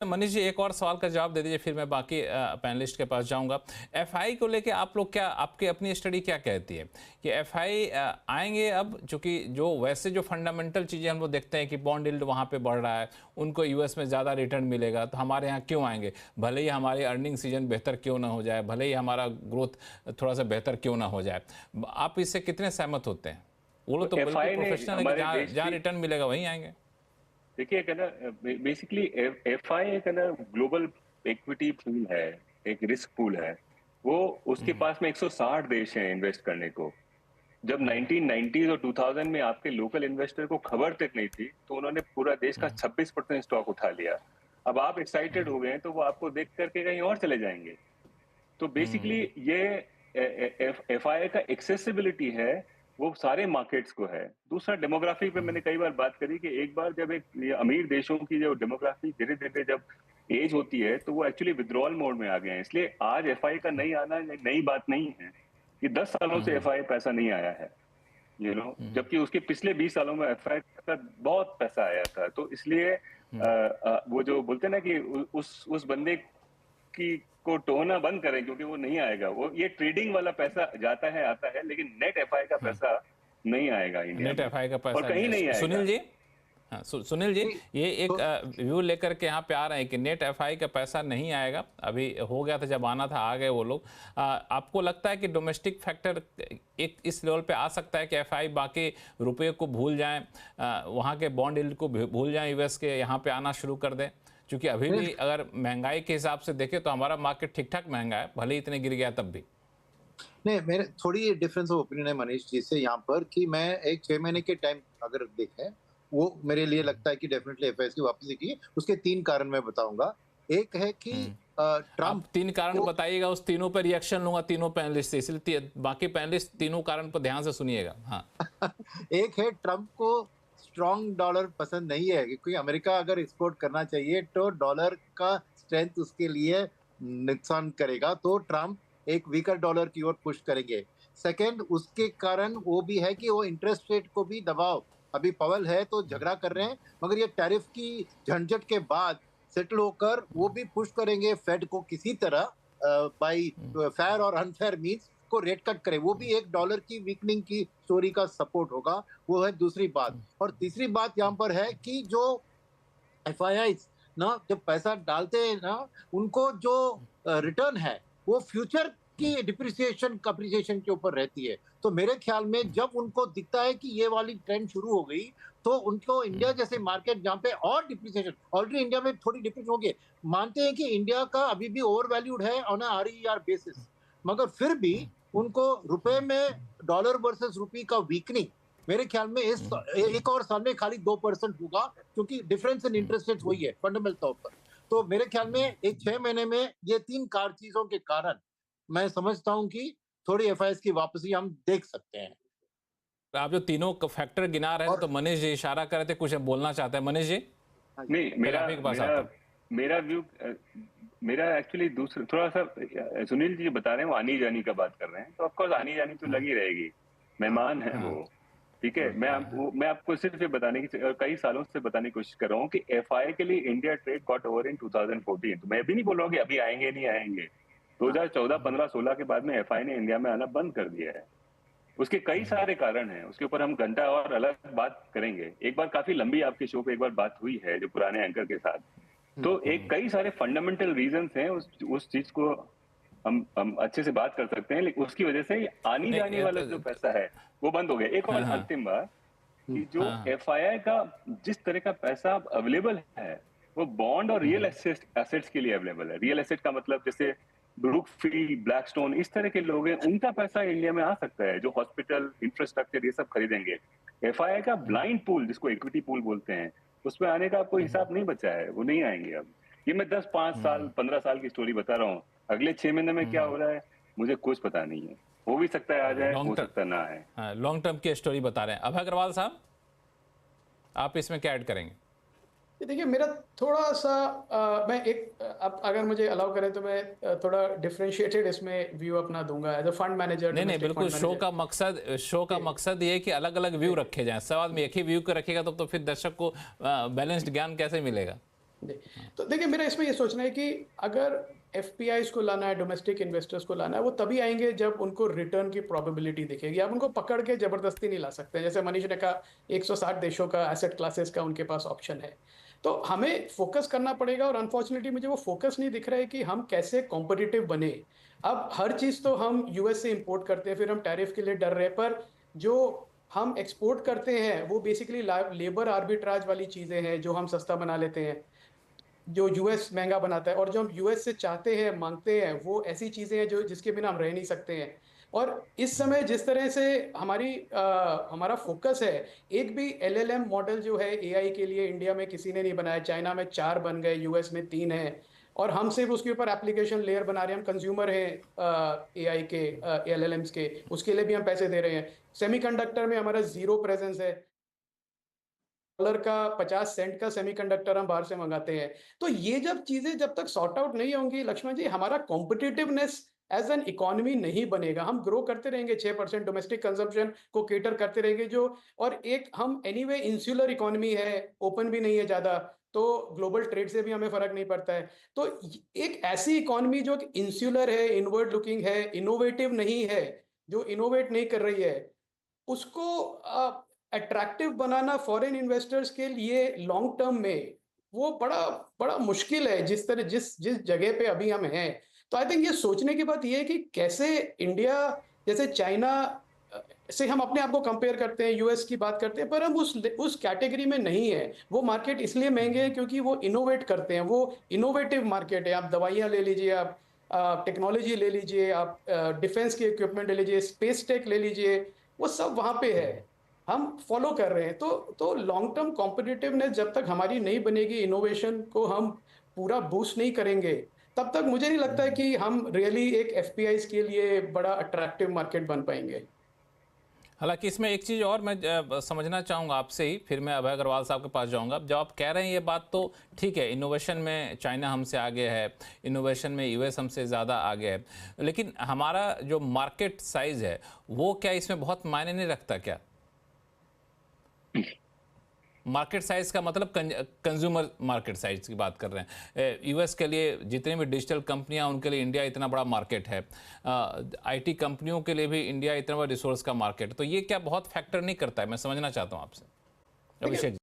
मनीष जी, एक और सवाल का जवाब दे दीजिए, फिर मैं बाकी पैनलिस्ट के पास जाऊंगा। एफआई को लेके आप लोग क्या, आपकी अपनी स्टडी क्या कहती है कि एफआई आएंगे अब, चूंकि जो वैसे जो फंडामेंटल चीज़ें हम लोग देखते हैं कि बॉन्ड यील्ड वहाँ पे बढ़ रहा है, उनको यूएस में ज़्यादा रिटर्न मिलेगा, तो हमारे यहाँ क्यों आएंगे? भले ही हमारी अर्निंग सीजन बेहतर क्यों ना हो जाए, भले ही हमारा ग्रोथ थोड़ा सा बेहतर क्यों ना हो जाए, आप इससे कितने सहमत होते हैं? वो लोग तो बिल्कुल एफआई ने प्रोफेशनल है कि हमारे जहाँ देश जहाँ की, रिटर्न मिलेगा वहीं आएंगे। देखिए है ना, बेसिकली एफआई एक है ना ग्लोबल इक्विटी पूल है, एक रिस्क पूल है। वो उसके पास में 160 देश हैं इन्वेस्ट करने को। जब 1990s और 2000 में आपके लोकल इन्वेस्टर को खबर तक नहीं थी, तो उन्होंने पूरा देश का 26% स्टॉक उठा लिया। अब आप एक्साइटेड हो गए हैं, तो वो आपको देख करके कहीं और चले जाएंगे। तो बेसिकली ये एफआई का एक्सेसिबिलिटी है, वो सारे मार्केट्स को है। दूसरा, डेमोग्राफी पे मैंने कई बार बात करी कि एक बार जब एक ये अमीर देशों की जो डेमोग्राफी धीरे धीरे जब एज होती है, तो वो एक्चुअली विड्रॉल मोड में आ गए हैं। इसलिए आज एफआई का नहीं आना नई बात नहीं है। ये 10 सालों से एफआई पैसा नहीं आया है, जबकि उसके पिछले 20 सालों में एफआई का बहुत पैसा आया था। तो इसलिए वो जो बोलते हैं ना कि उस बंदे की को टोना बंद करें, क्योंकि वो नहीं आएगा। वो ये ट्रेडिंग वाला पैसा जाता है आता है, लेकिन नेट एफआई का पैसा नहीं आएगा इंडिया नेट में, एफआई का और पैसा कहीं नहीं। नहीं आएगा। सुनील जी, हाँ सुनील जी, नहीं, ये एक तो व्यू लेकर के यहाँ पे आ रहे हैं कि नेट एफआई का पैसा नहीं आएगा, अभी हो गया था, जब आना था आ गए वो लोग। आपको लगता है कि डोमेस्टिक फैक्टर एक इस लेवल पे आ सकता है कि एफआई बाकी रुपये को भूल जाएं, वहाँ के बॉन्ड यील्ड को भूल जाएं, यूएस के यहाँ पे आना शुरू कर दें? क्योंकि अभी भी अगर महंगाई के हिसाब से देखें तो हमारा मार्केट ठीक ठाक महंगा है, भले ही इतने गिर गया तब भी। नहीं, मेरे थोड़ी डिफरेंस ऑफ ओपिनियन है मनीष जी से यहाँ पर, कि मैं एक 6 महीने के टाइम अगर देखें, वो मेरे लिए लगता है कि डेफिनेटली एफआईएस की वापसी की। उसके 3 कारण मैं बताऊंगा। एक है कि आप ट्रम्प 3 कारण को बताइएगा, उस तीनों पर रिएक्शन लूंगा तीनों पैनलिस्ट से, इसलिए बाकी पैनलिस्ट तीनों कारण पर ध्यान से सुनिएगा। हाँ। एक है, ट्रम्प को स्ट्रॉन्ग डॉलर पसंद नहीं है, क्योंकि अमेरिका अगर एक्सपोर्ट करना चाहिए तो डॉलर का स्ट्रेंथ उसके लिए नुकसान करेगा, तो ट्रम्प एक वीकर डॉलर की ओर पुश करेंगे। सेकंड, उसके कारण वो भी है कि वो इंटरेस्ट रेट को भी दबाव, अभी पवल है तो झगड़ा कर रहे हैं, मगर ये टैरिफ की झंझट के बाद सेटल होकर वो भी पुश करेंगे फेड को किसी तरह, बाई फेयर और अनफेयर मीन्स को रेट कट करे। वो भी एक डॉलर की वीकनिंग की स्टोरी का सपोर्ट होगा। वो है दूसरी बात। और तीसरी बात यहाँ पर है कि जो एफआईआई ना जब पैसा डालते हैं ना, उनको जो रिटर्न है वो फ्यूचर की डिप्रिसिएशन अप्रिसिएशन के ऊपर रहती है। तो मेरे ख्याल में जब उनको दिखता है कि ये वाली ट्रेंड शुरू हो गई, तो उनको इंडिया जैसे मार्केट जहाँ पे और डिप्रिसिएशन, ऑलरेडी इंडिया में थोड़ी डिप्रिसिएशन हो गई, मानते हैं कि इंडिया का अभी भी ओवर वैल्यूड है ऑन आरईआर बेसिस, मगर फिर भी उनको रुपए में डॉलर वर्सेस रुपी का वीकनिंग मेरे ख्याल में इस एक और साल में खाली 2% होगा, क्योंकि डिफरेंस इन इंटरेस्ट रेट हुई है फंडामेंटल तौर पर। तो मेरे ख्याल में एक 6 महीने में ये 3 चीजों के कारण मैं समझता हूं कि थोड़ी एफआईएस की वापसी हम देख सकते हैं। आप जो तीनों फैक्टर गिना रहे थे, और तो मनीष जी इशारा कर रहे थे कुछ बोलना चाहते हैं, मनीष जी? नहीं, फिर मेरा आप ही के पास मेरा आता हूँ। मेरा व्यू, मेरा एक्चुअली दूसरा थोड़ा सा, सुनील जी बता रहे हैं वो आनी जानी का बात कर रहे हैं, तो ऑफकोर्स आनी जानी तो लगी रहेगी, मेहमान है वो। ठीक है, मैं आपको सिर्फ ये बताने की, कई सालों से बताने की कोशिश कर रहा हूँ कि एफआई के लिए India trade got over in 2014। तो मैं भी नहीं बोल रहा हूँ कि अभी आएंगे नहीं आएंगे। 2014, 15, 16 के बाद में एफआई ने इंडिया में आना बंद कर दिया है। उसके कई सारे कारण हैं, उसके ऊपर हम घंटा और अलग बात करेंगे। एक बार काफी लंबी आपके शो पे एक बार बात हुई है जो पुराने एंकर के साथ। तो एक कई सारे फंडामेंटल रीजंस हैं, उस चीज को हम अच्छे से बात कर सकते हैं, लेकिन उसकी वजह से आनी जानी वाला जो पैसा है वो बंद हो गया। एक और हाँ अंतिम बात, कि जो हाँ एफआईआई का जिस तरह का पैसा अवेलेबल है, वो बॉन्ड और रियल एसेट्स के लिए अवेलेबल है। रियल एसेट का मतलब जैसे ब्रुकफील्ड, ब्लैकस्टोन, इस तरह के लोग हैं, उनका पैसा इंडिया में आ सकता है, जो हॉस्पिटल, इंफ्रास्ट्रक्चर ये सब खरीदेंगे। एफआईआई का ब्लाइंड पूल, जिसको इक्विटी पूल बोलते हैं, उसमें आने का कोई हिसाब नहीं बचा है, वो नहीं आएंगे अब। ये मैं 10, 5 साल, 15 साल की स्टोरी बता रहा हूँ। अगले 6 महीने में क्या हो रहा है मुझे कुछ पता नहीं है। हो भी सकता है आ जाए, हो लॉन्ग सकता ना आए। टर्म, लॉन्ग टर्म की स्टोरी बता रहे हैं। अभय अग्रवाल साहब, आप इसमें क्या ऐड करेंगे? ये देखिए, मेरा थोड़ा सा मैं एक अब अगर मुझे अलाउ करें तो मैं थोड़ा डिफरेंशिएटेड इसमें व्यू अपना दूंगा एज अ फंड मैनेजर, नहीं नहीं, डोमेस्टिक बिल्कुल, फंड मैनेजर। शो का मकसद ये है कि अलग अलग व्यू रखे जाएं। सब आदमी एक ही व्यू को रखेगा तो फिर दर्शक को बैलेंस्ड ज्ञान कैसे मिलेगा? जी। तो देखिए मेरा इसमें ये सोचना है कि अगर एफपीआईज़ को लाना है, डोमेस्टिक इन्वेस्टर्स को लाना है, वो तभी आएँगे जब उनको रिटर्न की प्रोबेबिलिटी दिखेगी। आप उनको पकड़ के ज़बरदस्ती नहीं ला सकते। जैसे मनीष ने कहा 160 देशों का एसेट क्लासेस का उनके पास ऑप्शन है। तो हमें फ़ोकस करना पड़ेगा और अनफॉर्चुनेटली मुझे वो फ़ोकस नहीं दिख रहा है कि हम कैसे कॉम्पिटिटिव बने। अब हर चीज़ तो हम यूएस से इम्पोर्ट करते हैं, फिर हम टैरिफ के लिए डर रहे हैं, पर जो हम एक्सपोर्ट करते हैं, वो बेसिकली ला लेबर आर्बिट्राज वाली चीज़ें हैं, जो हम सस्ता बना लेते हैं। जो यूएस महँगा बनाता है और जो हम यूएस से चाहते हैं, माँगते हैं, वो ऐसी चीज़ें हैं जो जिसके बिना हम रह नहीं सकते हैं। और इस समय जिस तरह से हमारा फ़ोकस है, एक भी एलएलएम मॉडल जो है एआई के लिए इंडिया में किसी ने नहीं बनाया। चाइना में 4 बन गए, यूएस में 3 हैं और हम सिर्फ़ उसके ऊपर एप्लीकेशन लेयर बना रहे हैं। हम कंज़्यूमर हैं एआई के एलएलएम्स के, उसके लिए भी हम पैसे दे रहे हैं। सेमीकंडक्टर में हमारा ज़ीरो प्रेज़ेंस है। डॉलर का 50 सेंट का सेमीकंडक्टर हम बाहर से मंगाते हैं। तो ये जब चीज़ें जब तक सॉर्ट आउट नहीं होंगी लक्ष्मण जी, हमारा कॉम्पिटिटिवनेस एज़ एन इकोनॉमी नहीं बनेगा। हम ग्रो करते रहेंगे 6% डोमेस्टिक कंज़म्पशन को कैटर करते रहेंगे जो और एक हम एनीवे इंसुलर इकोनॉमी है, ओपन भी नहीं है ज़्यादा, तो ग्लोबल ट्रेड से भी हमें फ़र्क नहीं पड़ता है। तो य एक ऐसी इकोनॉमी जो कि इंसुलर है, इनवर्ड लुकिंग है, इनोवेटिव नहीं है, जो इनोवेट नहीं कर रही है, उसको अट्रैक्टिव बनाना फॉरेन इन्वेस्टर्स के लिए लॉन्ग टर्म में वो बड़ा बड़ा मुश्किल है जिस जिस जगह पे अभी हम हैं। तो आई थिंक ये सोचने की बात ये है कि कैसे इंडिया जैसे चाइना से हम अपने आप को कंपेयर करते हैं, यूएस की बात करते हैं, पर हम उस कैटेगरी में नहीं है। वो मार्केट इसलिए महंगे हैं क्योंकि वो इनोवेट करते हैं, वो इनोवेटिव मार्केट है। आप दवाइयाँ ले लीजिए, आप टेक्नोलॉजी ले लीजिए, आप डिफेंस के इक्विपमेंट ले लीजिए, स्पेस टेक ले लीजिए, वो सब वहाँ पे है। हम फॉलो कर रहे हैं। तो लॉन्ग टर्म कॉम्पिटिटिवनेस जब तक हमारी नहीं बनेगी, इनोवेशन को हम पूरा बूस्ट नहीं करेंगे, तब तक मुझे नहीं लगता है कि हम रियली एक एफपीआईज़ के लिए बड़ा अट्रैक्टिव मार्केट बन पाएँगे। हालांकि इसमें एक चीज़ और मैं समझना चाहूँगा आपसे ही, फिर मैं अभय अग्रवाल साहब के पास जाऊँगा। जब आप कह रहे हैं ये बात तो ठीक है, इनोवेशन में चाइना हमसे आगे है, इनोवेशन में यूएस हमसे ज़्यादा आगे है, लेकिन हमारा जो मार्केट साइज़ है वो क्या इसमें बहुत मायने नहीं रखता क्या? मार्केट साइज का मतलब कंज्यूमर मार्केट साइज की बात कर रहे हैं। यूएस के लिए जितनी भी डिजिटल कंपनियां, उनके लिए इंडिया इतना बड़ा मार्केट है। आईटी कंपनियों के लिए भी इंडिया इतना बड़ा रिसोर्स का मार्केट है। तो ये क्या बहुत फैक्टर नहीं करता है? मैं समझना चाहता हूं आपसे, अभिषेक